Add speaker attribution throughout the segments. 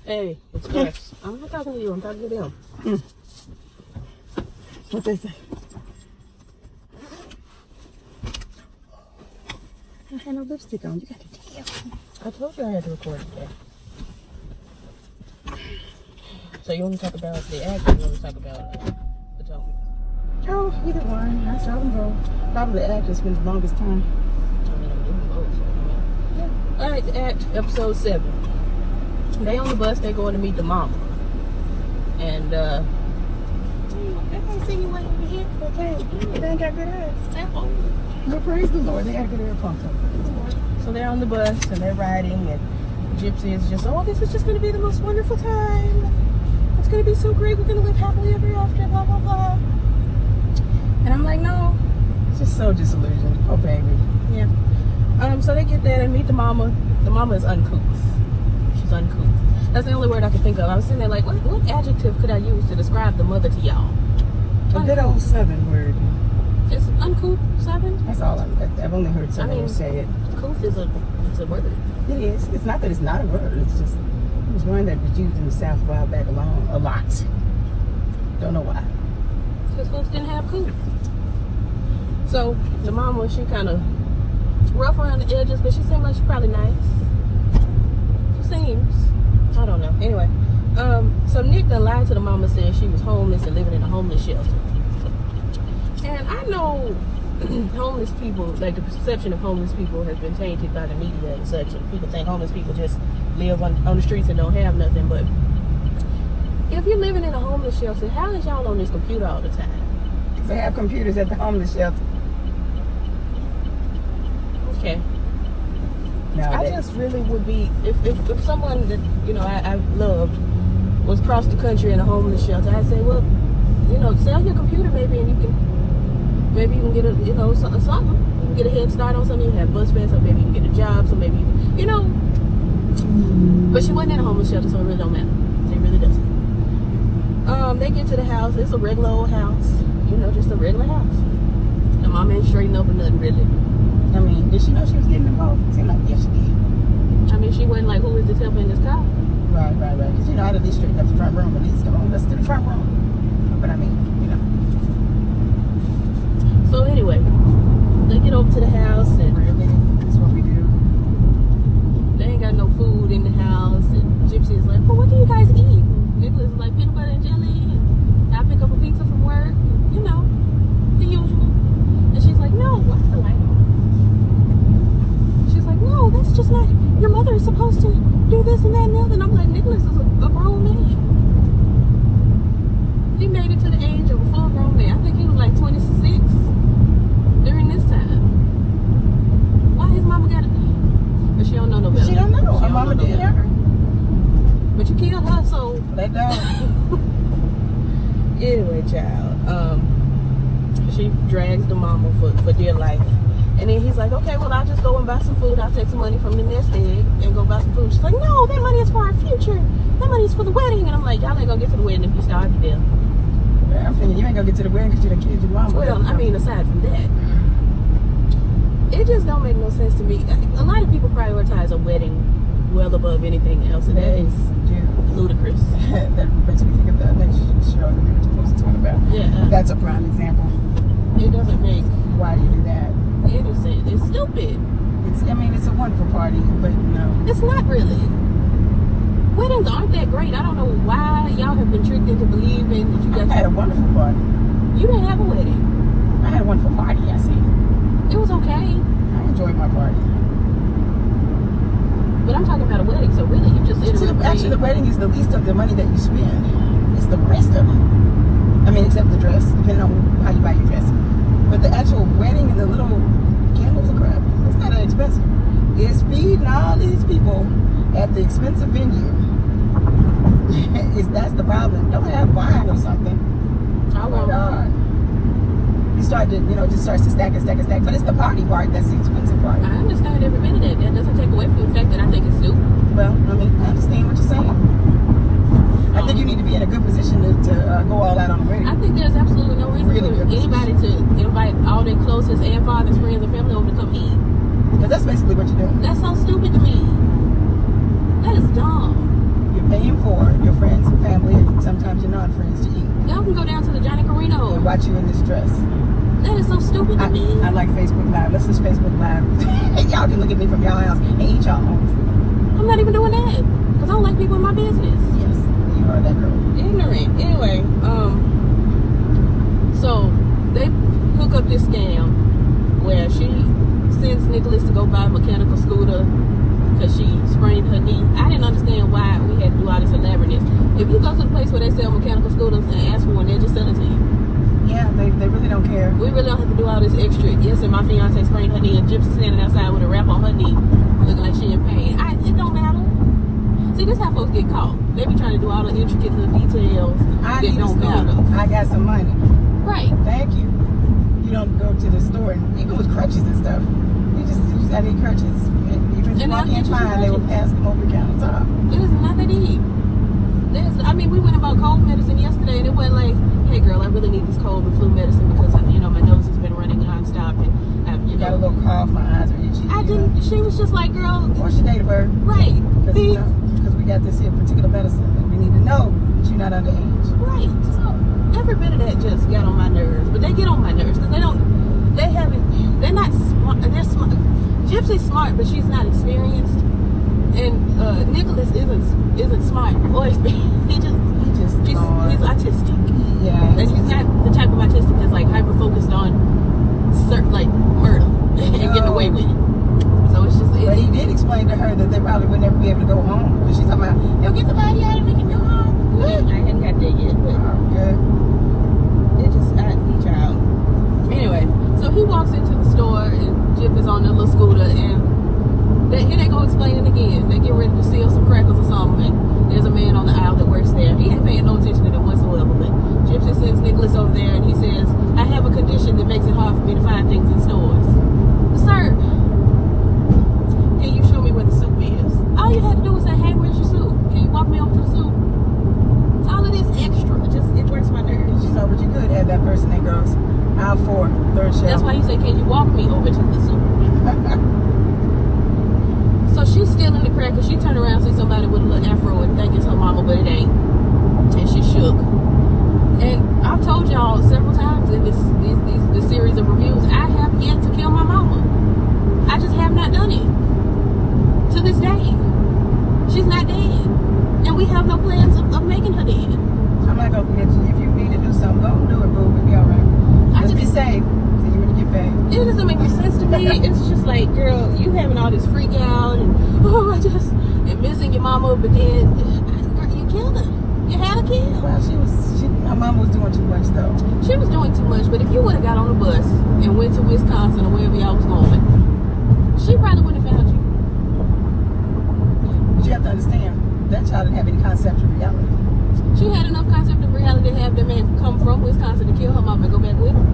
Speaker 1: Hey, it's Chris. I'm not talking to you. I'm talking to them.
Speaker 2: What they say? I had no lipstick on. You got to tell.
Speaker 1: I told you I had to record today. So you want to talk about the act or you want to talk about the tone?
Speaker 2: Oh, either one. I saw them both. Probably the act has been the longest time.
Speaker 1: I mean, I'm doing both. So, yeah. All right, the act, episode 7. They on the bus. They going to meet the mama. And,
Speaker 2: I ain't seen you waiting to hit. Okay. They ain't got good eyes. Well, praise the Lord. They got good air pump.
Speaker 1: So they're on the bus and they're riding, and Gypsy is just, oh, this is just going to be the most wonderful time. It's going to be so great. We're going to live happily ever after, blah, blah, blah. And I'm like, no.
Speaker 2: It's just so disillusioned. Oh, baby.
Speaker 1: Yeah. So they get there and meet the mama. The mama is uncouth. She's uncouth. That's the only word I could think of. I was sitting there like, what adjective could I use to describe the mother to y'all?
Speaker 2: A good old Southern word.
Speaker 1: It's uncouth, 7?
Speaker 2: That's all I've only heard someone say it.
Speaker 1: Couth is a word.
Speaker 2: It is. It's not that it's not a word. It's just, it was one that was used in the South a while back a lot. Don't know why.
Speaker 1: Because folks didn't have couth. So the mama, she kind of rough around the edges, but she seemed like she's probably nice. She seems. I don't know. Anyway, so Nick done lied to the mama, saying she was homeless and living in a homeless shelter. And I know homeless people, like the perception of homeless people has been tainted by the media and such, and people think homeless people just live on the streets and don't have nothing. But if you're living in a homeless shelter, how is y'all on this computer all the time?
Speaker 2: Because they have computers at the homeless shelter.
Speaker 1: Okay.
Speaker 2: Nowadays.
Speaker 1: I just really would be, if someone that, you know, I loved was across the country in a homeless shelter, I'd say, well, you know, sell your computer maybe, and you can get a, you know, something. You can get a head start on something. You can have bus fares, or maybe you can get a job, so maybe you know. But she wasn't in a homeless shelter, so it really don't matter. It really doesn't. They get to the house. It's a regular old house, you know, just a regular house. The mom ain't straightened up or nothing really.
Speaker 2: I mean, did she know she was getting involved? It seemed like, yes, she did.
Speaker 1: I mean, she wasn't like, who is this helper in this car?
Speaker 2: Right. Because, you know, I'd at least straighten up the front room. At least, come on, let's do the front room. But I mean, you know.
Speaker 1: So anyway, they get over to the house, and
Speaker 2: Really, that's what we do.
Speaker 1: they ain't got no food in the house, and Gypsy is like, well, what do you guys eat? Nicholas is like, peanut butter and jelly, and I pick up a pizza from work, you know, the usual. And she's like, no, what's the light on? She's like, no, that's just not, your mother is supposed to do this and that and the other. And I'm like, Nicholas is a grown man. He made it to the age of a full grown man. I think he was like 26 during this time. Why his mama got it? But she don't know no better.
Speaker 2: She don't know. Her mama did her.
Speaker 1: But you killed her, so
Speaker 2: Let down.
Speaker 1: anyway, child. She drags the mama for dear life. And then he's like, okay, well, I'll just go and buy some food. I'll take some money from the nest egg and go buy some food. She's like, no, that money is for our future. That money is for the wedding. And I'm like, y'all ain't gonna get to the wedding if you starve to death.
Speaker 2: Yeah, I'm thinking you ain't gonna get to the wedding because you done killed your mama.
Speaker 1: Well, I mean, aside from that, it just don't make no sense to me. A lot of people prioritize a wedding well above anything else, and that is ludicrous.
Speaker 2: That makes me think of the next show that we were supposed to talk about.
Speaker 1: Yeah.
Speaker 2: That's a prime example.
Speaker 1: It doesn't make
Speaker 2: Why do you do that?
Speaker 1: any sense. It's stupid.
Speaker 2: I mean, it's a wonderful party, but no.
Speaker 1: It's not really. Weddings aren't that great. I don't know why y'all have been tricked into believing that you got.
Speaker 2: I had a wonderful party.
Speaker 1: You didn't have a wedding.
Speaker 2: I had a wonderful party, I see.
Speaker 1: It was okay.
Speaker 2: I enjoyed my party.
Speaker 1: But I'm talking about a wedding, so really you just
Speaker 2: Actually, the wedding is the least of the money that you spend. It's the rest of it. I mean, except the dress, depending on how you buy your dress. But the actual wedding and the little candles and crap, it's not that expensive. It's feeding all these people at the expensive venue. That's the problem. Don't have wine or something.
Speaker 1: Oh my God.
Speaker 2: You start to, you know, just starts to stack and stack and stack. But it's the party part that's the expensive part.
Speaker 1: I understand every minute of that. That doesn't take away from the fact that I think it's stupid.
Speaker 2: Well, I mean, I understand what you're saying. I think you need to be in a good position to go all out on the wedding.
Speaker 1: I think there's absolutely no reason for anybody to invite all their closest and fathers, friends, and family over to come eat.
Speaker 2: Because that's basically what you're doing.
Speaker 1: That's so stupid to me. That is dumb.
Speaker 2: You're paying watch you in this dress.
Speaker 1: That is so stupid to me.
Speaker 2: I like Facebook Live. Let's just Facebook Live. Y'all can look at me from y'all house and eat y'all home food.
Speaker 1: I'm not even doing that because I don't like people in my business.
Speaker 2: Yes, you are that girl.
Speaker 1: Ignorant. Anyway, so they hook up this scam where she sends Nicholas to go buy a mechanical scooter because she sprained her knee. I didn't understand why we had to do all this elaborateness. If you go to the place where they sell mechanical scooters and ask for one, they'll just sell it to you.
Speaker 2: Yeah, they really don't care.
Speaker 1: We really don't have to do all this extra. Yes, and my fiance sprained her knee, and Gypsy standing outside with a wrap on her knee, looking like she in pain. It don't matter. See, this is how folks get caught. They be trying to do all the intricate little details that don't matter.
Speaker 2: I got some money.
Speaker 1: Right.
Speaker 2: Thank you. You don't go to the store, and even with crutches and stuff. You just I need crutches. And even if you can't find, they will pass them over the countertop.
Speaker 1: It is not that deep. We went about cold medicine yesterday, and it wasn't like, hey girl, I really need this cold and flu medicine because my nose has been running nonstop, and
Speaker 2: you got a little cough, my eyes are itchy.
Speaker 1: I didn't. She was just like, girl,
Speaker 2: what's your date of birth?
Speaker 1: Right.
Speaker 2: Because we got this here particular medicine, and we need to know that you're not underage.
Speaker 1: Right. So every bit of that just got on my nerves, but they get on my nerves because they're not smart. They're smart. Gypsy's smart, but she's not experienced, and Nicholas isn't smart or experienced. He's autistic.
Speaker 2: Yeah.
Speaker 1: And he's not the type of autistic that's like hyper focused on like murder and getting away with it. So it's just.
Speaker 2: But he did explain to her that they probably would never be able to go home. Because she's talking about, they'll get the body out and we can go home.
Speaker 1: I hadn't got there yet, but
Speaker 2: good.
Speaker 1: Child. Anyway, so he walks into the store and Jip is on the little scooter, and here they go explaining again. They get ready to steal some crackers or something, and there's a man on the aisle that works there. He ain't paying no attention to them whatsoever, but Gypsy sends Nicholas over there, and he says, I have a condition that makes it hard for me to find things in stores. Sir, can you show me where the soup is? All you had to do was say, hey, where's your soup? Can you walk me over to the soup? All of this extra, it works my nerves.
Speaker 2: But you could have that person that goes, aisle 4, third shelf.
Speaker 1: That's why you say, can you walk me over to the soup? So she's stealing the crackers. She turned around and see somebody with a little afro and think it's her mama, but it ain't. And she shook. And I've told y'all several times in this series of reviews, I have yet to kill my mama. I just have not done it. To this day. She's not dead. And we have no plans of making her dead.
Speaker 2: I'm not going to forget you. If you need to do something, go do it, boo. We'll be all right. Just be safe. So you really get paid.
Speaker 1: It doesn't make any sense to me. It's just like, girl, you having all this freak out and and missing your mama, but then you killed her. You had a kid.
Speaker 2: Well, my mama was doing too much though.
Speaker 1: She was doing too much, but if you would have got on the bus and went to Wisconsin or wherever y'all was going, she probably wouldn't have found you.
Speaker 2: But you have to understand, that child didn't have any concept of reality.
Speaker 1: She had enough concept of reality to have the man come from Wisconsin to kill her mom and go back with her.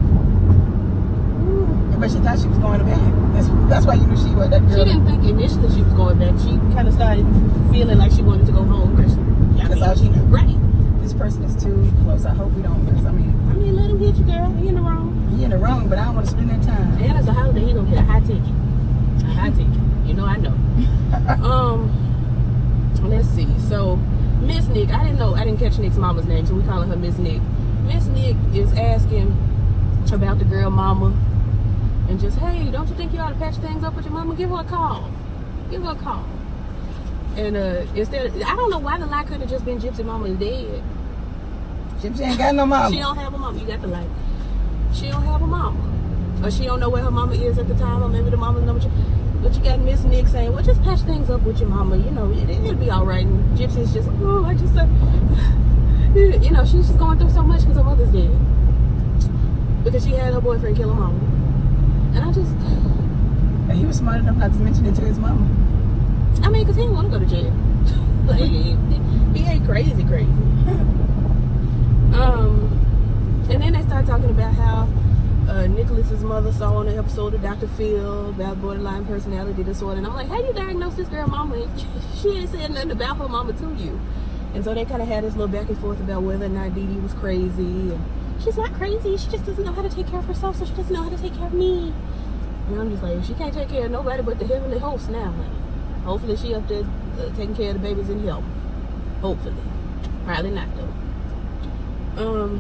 Speaker 2: But she thought she was going back. That's why you knew she was that girl.
Speaker 1: She didn't think initially she was going back. She kind of started feeling like she wanted to go home.
Speaker 2: That's all she knew.
Speaker 1: Right.
Speaker 2: This person is too close. I hope we don't. Because I mean,
Speaker 1: let him hit you, girl. He in the wrong.
Speaker 2: He in the wrong, but I don't want to spend that time.
Speaker 1: And it's a holiday. He gonna get a high ticket. A high ticket. You know, I know. Let's see. So Miss Nick, I didn't catch Nick's mama's name, so we calling her Miss Nick. Miss Nick is asking about the girl mama and just, hey, don't you think you ought to patch things up with your mama? Give her a call. Give her a call. And instead, I don't know why the lie could have just been Gypsy mama is dead.
Speaker 2: Gypsy ain't got no mama.
Speaker 1: She don't have a mama. You got the light. She don't have a mama. Or she don't know where her mama is at the time, or maybe the mama's number. But you got Miss Nick saying, well, just patch things up with your mama. You know, it'll be all right. And Gypsy's just, she's just going through so much because her mother's dead. Because she had her boyfriend kill her mama. And
Speaker 2: And he was smart enough not to mention it to his mama.
Speaker 1: I mean, because he didn't want to go to jail. Like, he ain't crazy. And then they start talking about how Nicholas's mother saw on an episode of Dr. Phil about borderline personality disorder. And I'm like, how you diagnose this girl mama? She ain't said nothing about her mama to you. And so they kind of had this little back and forth about whether or not Dee Dee was crazy. And she's not crazy. She just doesn't know how to take care of herself, so she doesn't know how to take care of me. And I'm just like, she can't take care of nobody but the heavenly host now, honey. Hopefully she up there taking care of the babies in heaven. Hopefully. Probably not, though.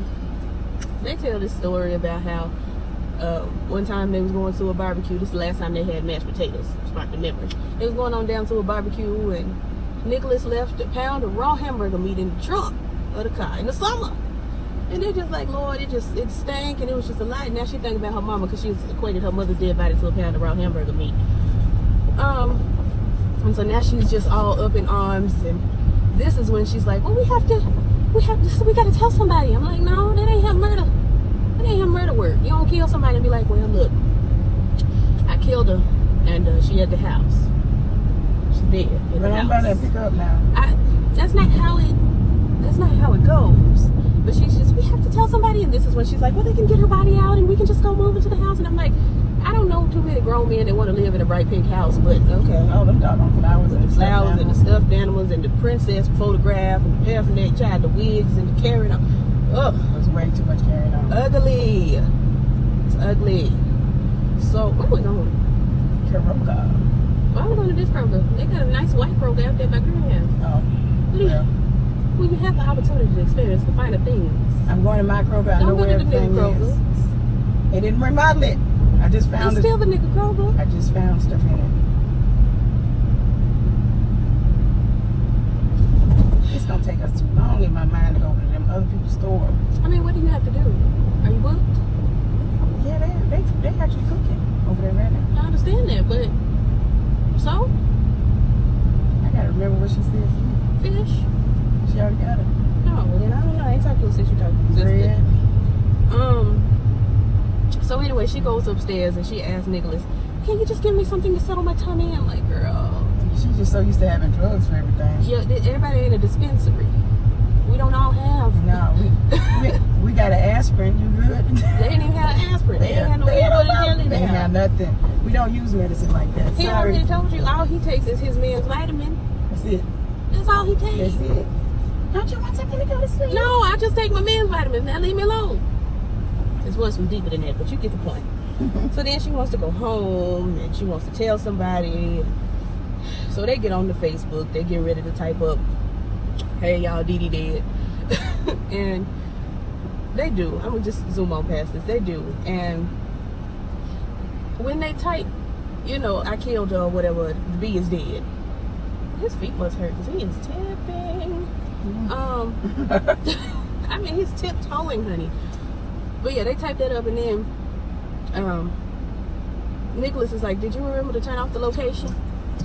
Speaker 1: They tell this story about how one time they was going to a barbecue. This is the last time they had mashed potatoes. Sparked the memory. They was going on down to a barbecue, and Nicholas left a pound of raw hamburger meat in the trunk of the car in the summer. And they're just like, Lord, it stank, and it was just a lot. Now she thinking about her mama, because she equated her mother's dead body to a pound of raw hamburger meat. And so now she's just all up in arms, and this is when she's like, well, we gotta tell somebody. I'm like, no, that ain't how murder. That ain't how murder work. You don't kill somebody and be like, well, look, I killed her, and she at the house. She's dead in the house.
Speaker 2: I'm about to pick up now.
Speaker 1: That's not how it goes. But she's just, we have to tell somebody, and this is when she's like, well, they can get her body out, and we can just go move into the house. And I'm like, I don't know too many grown men that want to live in a bright pink house, but okay.
Speaker 2: Oh, them doggone flowers and the
Speaker 1: flowers and the stuffed animals and the princess photograph and the paraphernalia, child, the wigs and the carrying on. Ugh.
Speaker 2: There's way too much carrying on.
Speaker 1: Ugly. It's ugly. So, where we going?
Speaker 2: Kroger.
Speaker 1: Why are we going to this Kroger? They got a nice white Kroger out there by Graham.
Speaker 2: Oh, yeah.
Speaker 1: Well, you have the opportunity to experience the finer things.
Speaker 2: I'm going to my Kroger. I know where everything is. They didn't remodel it. I just found it.
Speaker 1: It's still the nigga Kroger.
Speaker 2: I just found stuff in it. It's gonna take us too long in my mind to go to them other people's stores.
Speaker 1: I mean, what do you have to do? Are you booked?
Speaker 2: Yeah, they actually cooking over there right now.
Speaker 1: I understand that, but so?
Speaker 2: I gotta remember what she said.
Speaker 1: Fish?
Speaker 2: She already got it.
Speaker 1: Oh, well then I don't know. I ain't talking to her since you talking to
Speaker 2: Bread.
Speaker 1: So anyway, she goes upstairs and she asks Nicholas, can you just give me something to settle my tummy? I'm like, girl.
Speaker 2: She's just so used to having drugs for everything.
Speaker 1: Yeah, everybody ain't a dispensary. We don't all have.
Speaker 2: No, we got an aspirin. You good?
Speaker 1: They ain't even have an aspirin. They ain't have no jelly.
Speaker 2: They have nothing. We don't use medicine like that.
Speaker 1: He already told you all he takes is his man's vitamin.
Speaker 2: That's it.
Speaker 1: That's all he takes.
Speaker 2: That's it. Don't you want something to go to sleep?
Speaker 1: No, I just take my man's vitamins. Now leave me alone. This was some deeper than that, but you get the point. So then she wants to go home and she wants to tell somebody. So they get on the Facebook. They get ready to type up, hey, y'all, Dee Dee dead. And they do. I'm going to just zoom on past this. They do. And when they type, you know, I killed her or whatever, the B is dead. His feet must hurt because he is tipping. I mean, he's tiptoeing, honey. But yeah, they typed that up, and then Nicholas is like, did you remember to turn off the location?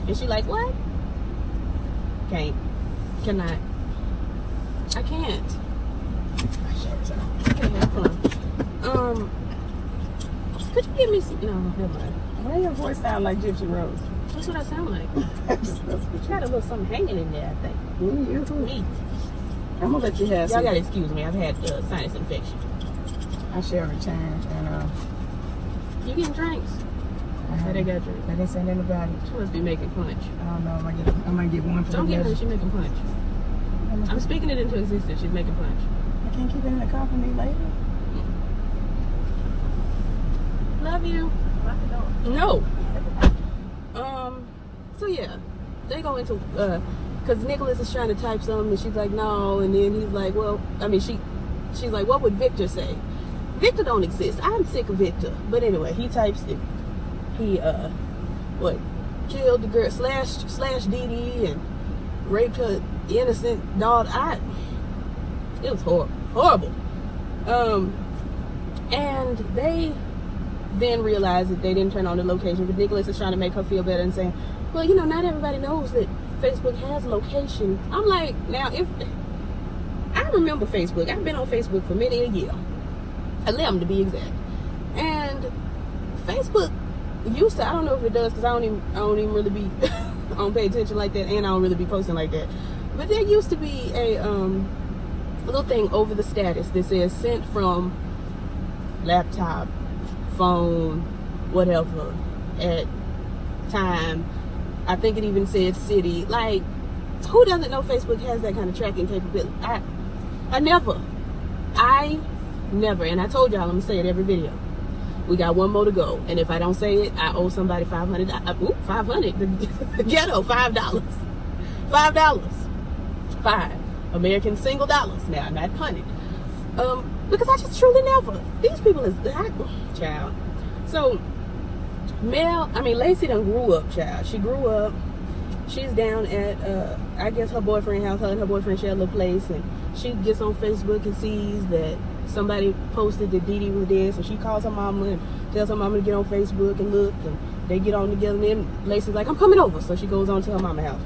Speaker 1: And she like, what? Cannot. I can't. Okay, have fun. Could you give me some? No, never mind.
Speaker 2: Why your voice sound like Gypsy Rose?
Speaker 1: That's what I sound like. You got a little something hanging in there, I think. Me.
Speaker 2: I'm gonna let you have some.
Speaker 1: Y'all gotta excuse me. I've had sinus infection.
Speaker 2: I shall return, and
Speaker 1: you getting drinks? They got drinks.
Speaker 2: They didn't say nothing about it.
Speaker 1: She must be making punch.
Speaker 2: I don't know. I might get one for
Speaker 1: Don't get her. She's making punch. I'm speaking it into existence. She's making punch.
Speaker 2: I can't keep it in the car for me later.
Speaker 1: Love you. No. So yeah, they go into because Nicholas is trying to type something, and she's like, no, and then he's like, well, I mean, she's like, what would Victor say? Victor don't exist. I'm sick of Victor. But anyway, he types it. He killed the girl, slash Dee Dee, and raped her innocent daughter. It was horrible. And they then realized that they didn't turn on the location, but Nicholas is trying to make her feel better and saying, well, you know, not everybody knows that Facebook has location. I'm like, now, if I remember Facebook, I've been on Facebook for many a year, 11 to be exact, and Facebook used to, I don't know if it does, because I don't even really be I don't pay attention like that, and I don't really be posting like that, but there used to be a little thing over the status that says sent from laptop, phone, whatever, at time. I think it even said city. Like, who doesn't know Facebook has that kind of tracking capability? I never, and I told y'all, I'm gonna say it every video, we got one more to go, and if I don't say it, I owe somebody $500. The ghetto, $5. $5 American single dollars now, not punted. But because I just truly never. These people is child. So Lacey done grew up, child. She grew up. She's down at I guess her boyfriend's house. Her and her boyfriend share a little place, and she gets on Facebook and sees that somebody posted that Dee Dee was dead. So she calls her mama and tells her mama to get on Facebook and look, and they get on together. And then Lacey's like, I'm coming over. So she goes on to her mama's house.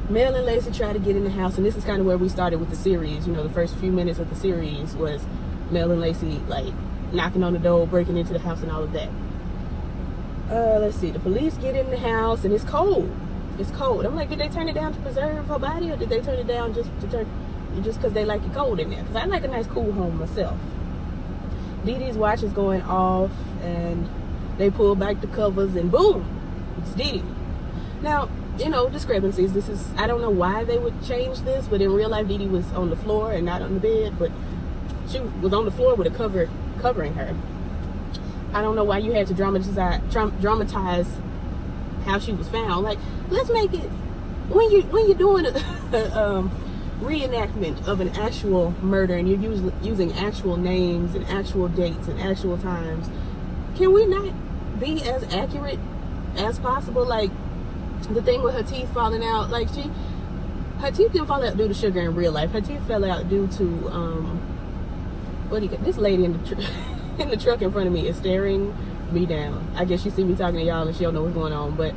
Speaker 1: Mel and Lacey try to get in the house, and this is kind of where we started with the series. You know, the first few minutes of the series was Mel and Lacey like knocking on the door, breaking into the house, and all of that. Let's see. The police get in the house, and it's cold. It's cold. I'm like, did they turn it down to preserve her body, or did they turn it down just because they like it cold in there? Because I like a nice cool home myself. Dee Dee's watch is going off, and they pull back the covers, and boom, it's Dee Dee. Now, you know, discrepancies. I don't know why they would change this, but in real life, Dee Dee was on the floor and not on the bed, but she was on the floor with a cover covering her. I don't know why you had to dramatize how she was found. Like, let's make it, when you're doing a reenactment of an actual murder and you're using actual names and actual dates and actual times, can we not be as accurate as possible? Like, the thing with her teeth falling out, like her teeth didn't fall out due to sugar in real life. Her teeth fell out due to this lady in the truck in front of me is staring me down. I guess she see me talking to y'all and she don't know what's going on, but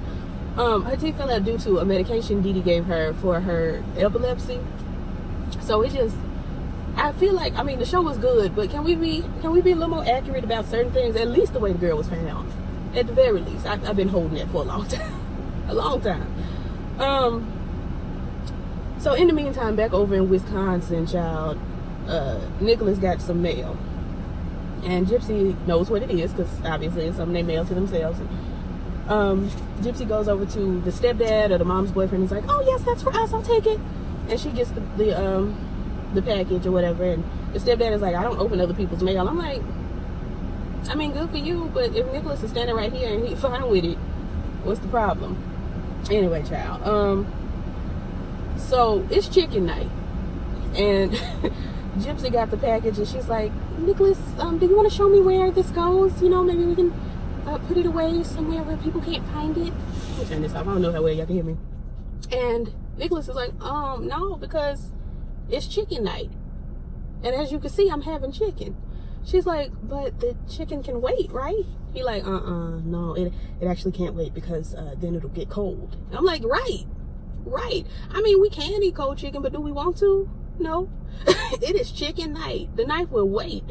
Speaker 1: her teeth fell out due to a medication Dee Dee gave her for her epilepsy. So it just, I feel like, I mean, the show was good, but can we be a little more accurate about certain things? At least the way the girl was found, at the very least. I've been holding that for a long time. A long time. So in the meantime, back over in Wisconsin, child, Nicholas got some mail, and Gypsy knows what it is because obviously it's something they mail to themselves. Gypsy goes over to the stepdad or the mom's boyfriend. He's like, "Oh yes, that's for us. I'll take it." And she gets the package or whatever, and the stepdad is like, "I don't open other people's mail." I'm like, I mean, good for you, but if Nicholas is standing right here and he's fine with it, what's the problem? Anyway, child. So it's chicken night, and Gypsy got the package, and she's like, "Nicholas, do you want to show me where this goes? You know, maybe we can put it away somewhere where people can't find it." Let me turn this off. I don't know how well y'all can hear me. And Nicholas is like, no, because it's chicken night, and as you can see, I'm having chicken. She's like, "But the chicken can wait, right?" He like, no, it actually can't wait because then it'll get cold. And I'm like, right. I mean, we can eat cold chicken, but do we want to? No. It is chicken night. The night will wait.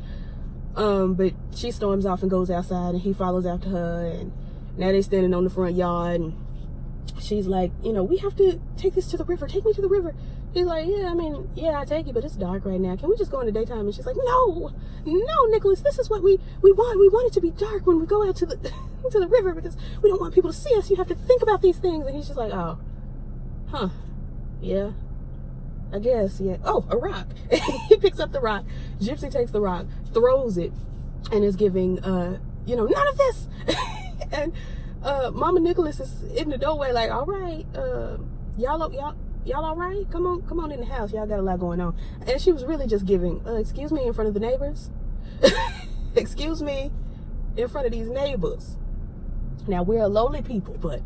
Speaker 1: But she storms off and goes outside, and he follows after her, and now they're standing on the front yard, and she's like, "You know, we have to take this to the river. Take me to the river." He's like, "Yeah, I take it, but it's dark right now. Can we just go in the daytime?" And she's like, No, Nicholas, this is what we want. We want it to be dark when we go out to the to the river because we don't want people to see us. You have to think about these things." And he's just like, "Oh, huh, yeah, I guess, yeah." Oh, a rock. He picks up the rock. Gypsy takes the rock, throws it, and is giving, none of this. And Mama Nicholas is in the doorway like, "All right, y'all all right? Come on in the house. Y'all got a lot going on." And she was really just giving, excuse me, in front of the neighbors. Excuse me, in front of these neighbors. Now, we're a lowly people, but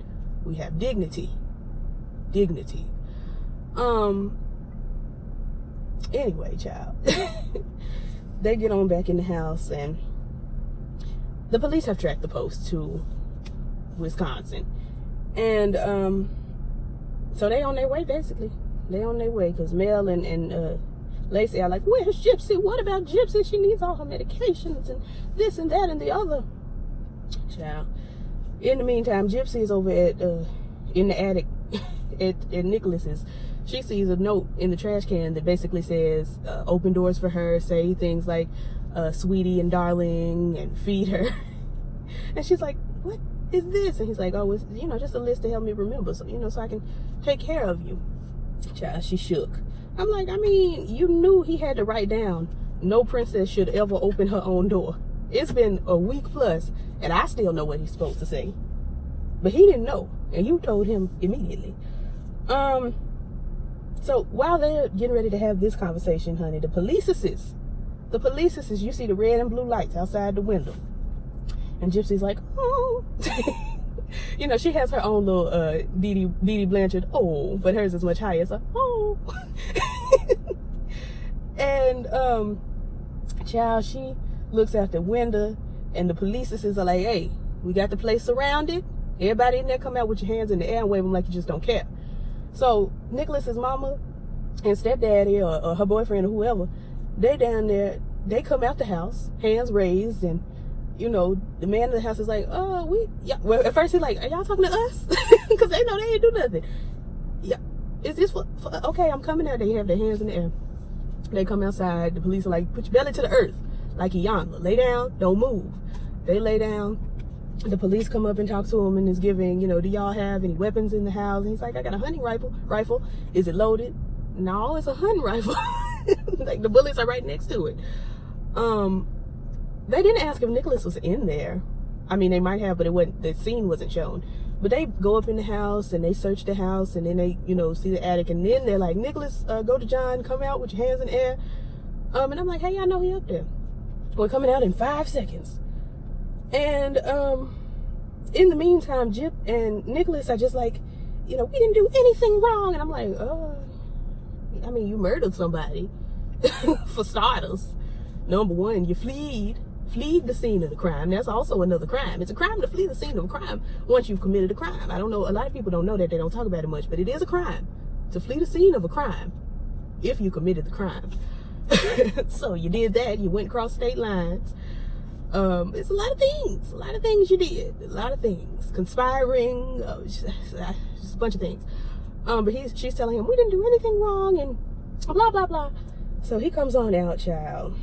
Speaker 1: we have dignity. Anyway, child. They get on back in the house, and the police have tracked the post to Wisconsin. And, so they on their way, basically. They on their way, because Mel and Lacey are like, "Where's Gypsy? What about Gypsy? She needs all her medications and this and that and the other." Child. In the meantime, Gypsy is over at in the attic at Nicholas's. She sees a note in the trash can that basically says, "Open doors for her, say things like sweetie and darling, and feed her." And she's like, "What is this?" And he's like, "Oh, it's, just a list to help me remember, so so I can take care of you." Child, she shook. I'm like, I mean, you knew he had to write down, "No princess should ever open her own door." It's been a week plus, and I still know what he's supposed to say, but he didn't know, and you told him immediately. So while they're getting ready to have this conversation, honey, the police assist the police says, you see the red and blue lights outside the window. And Gypsy's like, oh. You know, she has her own little Dee Dee Blanchard, oh, but hers is much higher. It's like, oh. And child, she looks out the window, and the police are like, hey, we got the place surrounded. Everybody in there, come out with your hands in the air and wave them like you just don't care. So Nicholas's mama and stepdaddy or her boyfriend or whoever, they down there, they come out the house, hands raised, and you know, the man in the house is like, oh, well, at first he's like, are y'all talking to us? Because they know they ain't do nothing. Yeah, is this for okay, I'm coming out. They have their hands in the air. They come outside. The police are like, put your belly to the earth, like Iyanla. Lay down, don't move. They lay down. The police come up and talk to him and is giving, you know, do y'all have any weapons in the house? And he's like, I got a hunting rifle. Is it loaded? No, it's a hunting rifle. Like the bullets are right next to it. They didn't ask if Nicholas was in there. I mean, they might have, but the scene wasn't shown. But they go up in the house and they search the house, and then they, you know, see the attic, and then they're like, Nicholas, go to John, come out with your hands in the air. And I'm like, hey, I know he up there. We're coming out in 5 seconds. And in the meantime, Gyp and Nicholas are just like, you know, we didn't do anything wrong. And I'm like, oh, I mean, you murdered somebody, for starters. Number one, you fled the scene of the crime. That's also another crime. It's a crime to flee the scene of a crime once you've committed a crime. I don't know, a lot of people don't know that. They don't talk about it much, but it is a crime to flee the scene of a crime if you committed the crime. So you did that. You went across state lines. It's a lot of things you did. A lot of things. Conspiring, just a bunch of things. But she's telling him, we didn't do anything wrong, and blah, blah, blah. So he comes on out, child.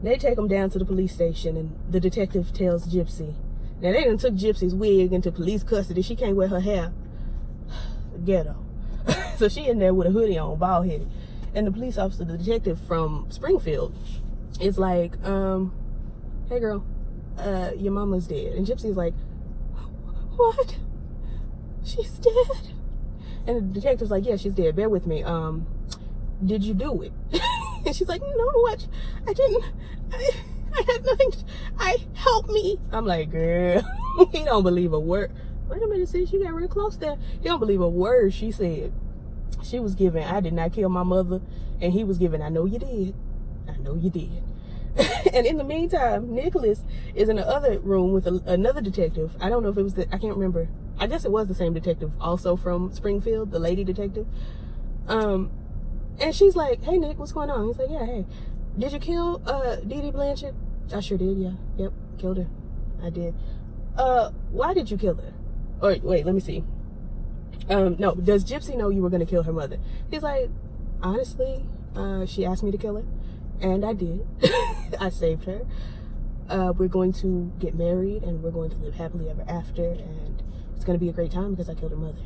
Speaker 1: They take him down to the police station, and the detective tells Gypsy. Now, they done took Gypsy's wig into police custody. She can't wear her hair. Ghetto. So she in there with a hoodie on, bald headed. And the police officer, the detective from Springfield, is like, hey girl, your mama's dead. And Gypsy's like, what? She's dead? And the detective's like, yeah, she's dead. Bear with me. Did you do it? And she's like, no, what? I didn't. I had nothing. Help me. I'm like, girl, he don't believe a word. Wait a minute, sis, you got real close there. He don't believe a word she said. She was giving, I did not kill my mother. And he was giving, I know you did. I know you did. And in the meantime, Nicholas is in the other room with another detective. I don't know if it was I can't remember. I guess it was the same detective, also from Springfield, the lady detective. And she's like, hey, Nick, what's going on? He's like, yeah, hey, did you kill Dee Dee Blanchard? I sure did, yeah. Yep, killed her. I did. Why did you kill her? Or wait, let me see. No, does Gypsy know you were going to kill her mother? He's like, honestly, she asked me to kill her, and I did. I saved her. We're going to get married, and we're going to live happily ever after, and it's going to be a great time because I killed her mother.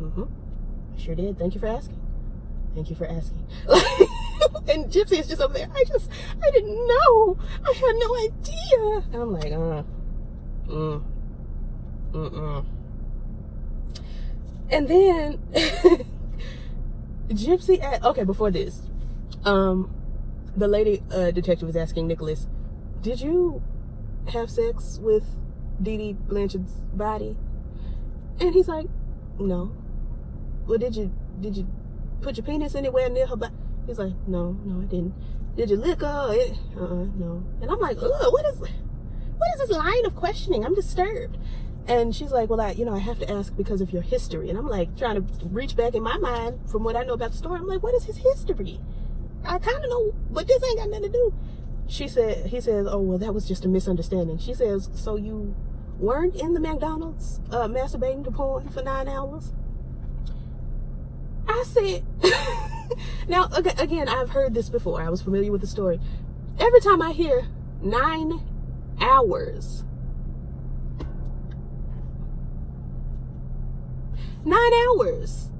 Speaker 1: I sure did. Thank you for asking. Thank you for asking. And Gypsy is just up there. I didn't know. I had no idea. And I'm like, And then Gypsy, okay, before this, the lady detective was asking Nicholas, did you have sex with Dee Dee Blanchard's body? And he's like, no. Well, did you put your penis anywhere near her body? He's like, no, I didn't. Did you lick her? No. And I'm like, ugh, what is this line of questioning? I'm disturbed. And she's like, well, I have to ask because of your history. And I'm like, trying to reach back in my mind from what I know about the story. I'm like, what is his history? I kind of know, but this ain't got nothing to do. He says, oh, well, that was just a misunderstanding. She says, so you weren't in the McDonald's masturbating to porn for 9 hours? I said, now, again, I've heard this before. I was familiar with the story. Every time I hear 9 hours, 9 hours,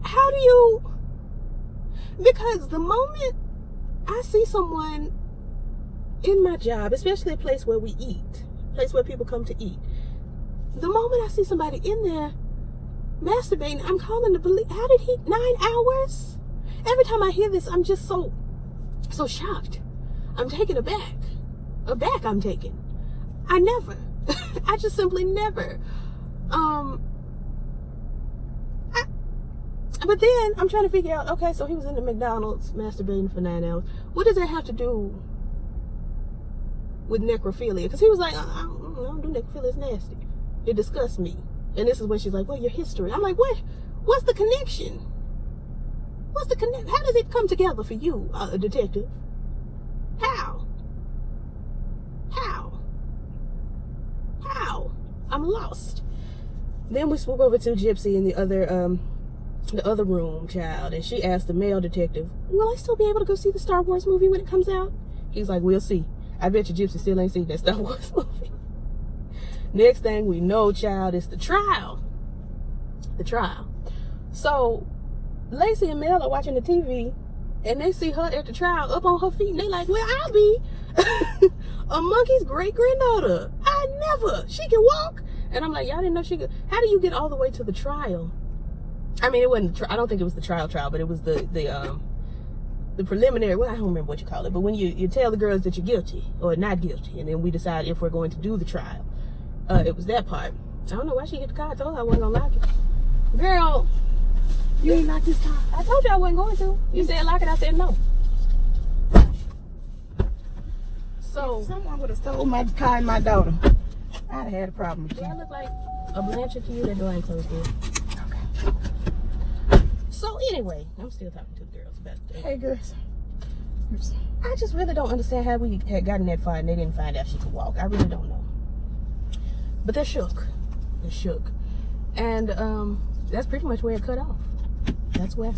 Speaker 1: how do you, because the moment I see someone in my job, especially a place where we eat, a place where people come to eat, the moment I see somebody in there masturbating, I'm calling the police. How did he, 9 hours? Every time I hear this, I'm just so so shocked. I'm taken aback. Aback I'm taken. I never. I just simply never. But then I'm trying to figure out, okay, so he was in the McDonald's masturbating for 9 hours. What does that have to do with necrophilia? Because he was like, I don't do necrophilia, it's nasty. It disgusts me. And this is when she's like, well, your history. I'm like, what? What's the connection? What's the connection? How does it come together for you, detective? How? I'm lost. Then we swoop over to Gypsy in the other room, child, and she asked the male detective, will I still be able to go see the Star Wars movie when it comes out? He's like, we'll see. I bet you Gypsy still ain't seen that Star Wars movie. Next thing we know, child, is the trial. The trial. So Lacey and Mel are watching the TV, and they see her at the trial up on her feet, and they like, well, I'll be a monkey's great-granddaughter. She can walk. And I'm like, y'all didn't know she could. How do you get all the way to the trial? I mean, it wasn't, I don't think it was the trial, but it was the preliminary, well, I don't remember what you call it, but when you tell the girls that you're guilty or not guilty, and then we decide if we're going to do the trial. It was that part. I don't know why she hit the car. I told her I wasn't gonna lock it. Girl, you ain't locked this car. I told you I wasn't going to. You said lock it, I said no. So
Speaker 2: someone would have stole my car and my daughter, I'd have had a problem with you.
Speaker 1: Do I look like a Blanchard to you? That door ain't closed yet.
Speaker 2: Okay.
Speaker 1: So anyway, I'm still talking to the girls about that.
Speaker 2: Hey, girls.
Speaker 1: I just really don't understand how we had gotten that far and they didn't find out she could walk. I really don't know. But they're shook. They're shook. And that's pretty much where it cut off. That's where.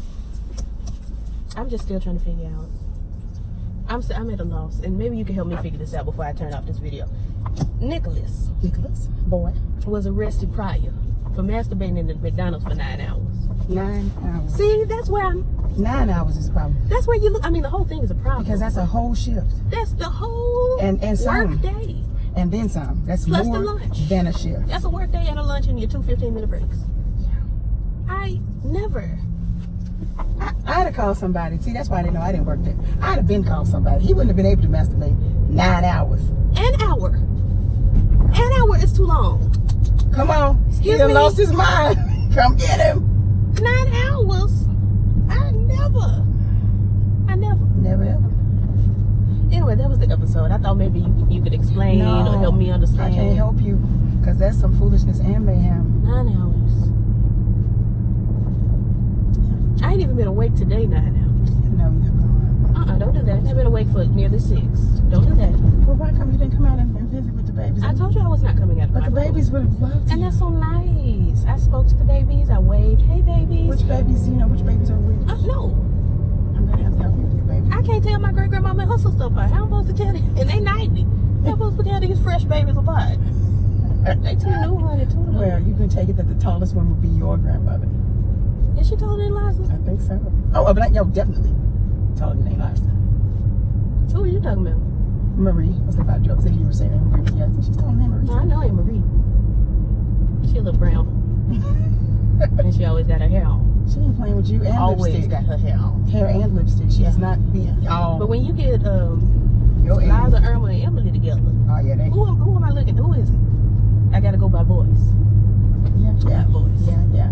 Speaker 1: I'm just still trying to figure out. I'm at a loss, and maybe you can help me figure this out before I turn off this video. Nicholas,
Speaker 2: boy,
Speaker 1: was arrested prior for masturbating in the McDonald's for 9 hours.
Speaker 2: 9 hours.
Speaker 1: See, that's where I'm.
Speaker 2: 9 hours is a problem.
Speaker 1: That's where you look. I mean, the whole thing is a problem.
Speaker 2: Because that's a whole shift.
Speaker 1: That's the whole
Speaker 2: and some.
Speaker 1: work day.
Speaker 2: And then some. That's
Speaker 1: plus
Speaker 2: more
Speaker 1: the lunch.
Speaker 2: Than a shift.
Speaker 1: That's a work day and a lunch and your 2 15-minute breaks.
Speaker 2: Yeah.
Speaker 1: I never.
Speaker 2: I'd have called somebody. See, that's why I didn't know I didn't work there. I'd have been called somebody. He wouldn't have been able to masturbate 9 hours.
Speaker 1: An hour. An hour is too long.
Speaker 2: Come on.
Speaker 1: Excuse
Speaker 2: he done
Speaker 1: me.
Speaker 2: lost his mind. Come get him.
Speaker 1: 9 hours. I never.
Speaker 2: Never ever.
Speaker 1: Anyway, that was the episode. I thought maybe you could explain or help me understand.
Speaker 2: I can't help you because that's some foolishness and mayhem.
Speaker 1: 9 hours. I ain't even been awake today 9 hours.
Speaker 2: No, never.
Speaker 1: Don't do that. I've been awake for nearly 6. Don't do that.
Speaker 2: Well, why come you didn't come out and visit with the babies?
Speaker 1: I told you I was not coming out of
Speaker 2: but
Speaker 1: my
Speaker 2: the
Speaker 1: room.
Speaker 2: babies would have loved
Speaker 1: And
Speaker 2: you.
Speaker 1: that's so nice. I spoke to the babies. I waved. Hey, babies.
Speaker 2: Which babies? Do you know which babies are which?
Speaker 1: No.
Speaker 2: I'm gonna have to help you with your babies.
Speaker 1: I can't tell my great grandmama and her sister apart. How am I supposed to tell them? And they 90. How am I supposed to tell these fresh babies apart? They too new, honey. Too new.
Speaker 2: Well, you can take it that the tallest one would be your grandmother.
Speaker 1: Is she taller than Liza?
Speaker 2: I think so. Oh, but yo, definitely taller than Liza.
Speaker 1: Who are you talking about?
Speaker 2: Marie. I was about to joke. You were saying Marie. Yeah, I think she's taller than Marie.
Speaker 1: No, I know Aunt Marie. She a little brown. And she always got her hair on.
Speaker 2: She ain't playing with you and
Speaker 1: Always
Speaker 2: lipstick.
Speaker 1: got her hair on.
Speaker 2: Hair and lipstick. She does not be all.
Speaker 1: But when you get
Speaker 2: your age.
Speaker 1: Liza, Irma, and Emily together,
Speaker 2: Oh yeah, they.
Speaker 1: who am I looking? Who is it? I gotta go by voice.
Speaker 2: Yeah.
Speaker 1: Voice.
Speaker 2: Yeah.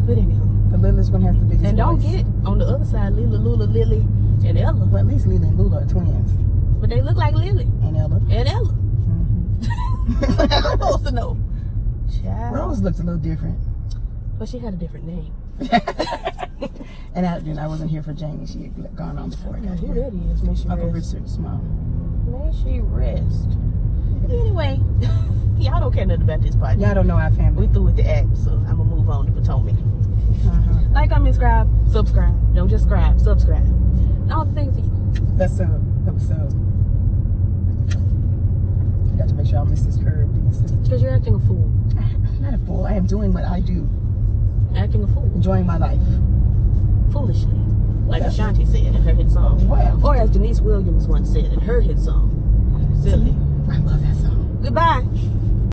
Speaker 1: But anywho.
Speaker 2: The littlest one has the biggest
Speaker 1: And don't
Speaker 2: voice.
Speaker 1: get on the other side, Lula, Lily, and Ella.
Speaker 2: Well, at least Lily and Lula are twins.
Speaker 1: But they look like Lily
Speaker 2: And Ella.
Speaker 1: and Ella.
Speaker 2: Mm-hmm.
Speaker 1: I'm supposed to know. Child.
Speaker 2: Rose looked a little different.
Speaker 1: But she had a different name.
Speaker 2: And I wasn't here for Janie. She had gone on before I got
Speaker 1: Who
Speaker 2: here.
Speaker 1: that is? May she
Speaker 2: Uncle
Speaker 1: rest.
Speaker 2: Richard's mom.
Speaker 1: May she rest. Anyway, y'all don't care nothing about this part.
Speaker 2: Y'all don't know our family.
Speaker 1: We through with the act, so I'm gonna move on to Potomac.
Speaker 2: Uh-huh.
Speaker 1: Like, comment, subscribe. Don't just subscribe. And all the things that you.
Speaker 2: That's that was so. I got to make sure I don't miss this curve.
Speaker 1: Because you're acting a fool.
Speaker 2: I'm not a fool. I am doing what I do.
Speaker 1: Acting a fool.
Speaker 2: Enjoying my life.
Speaker 1: Foolishly. Like Ashanti said in her hit song.
Speaker 2: Well.
Speaker 1: Or as Denise Williams once said in her hit song. Silly.
Speaker 2: I love that song.
Speaker 1: Goodbye.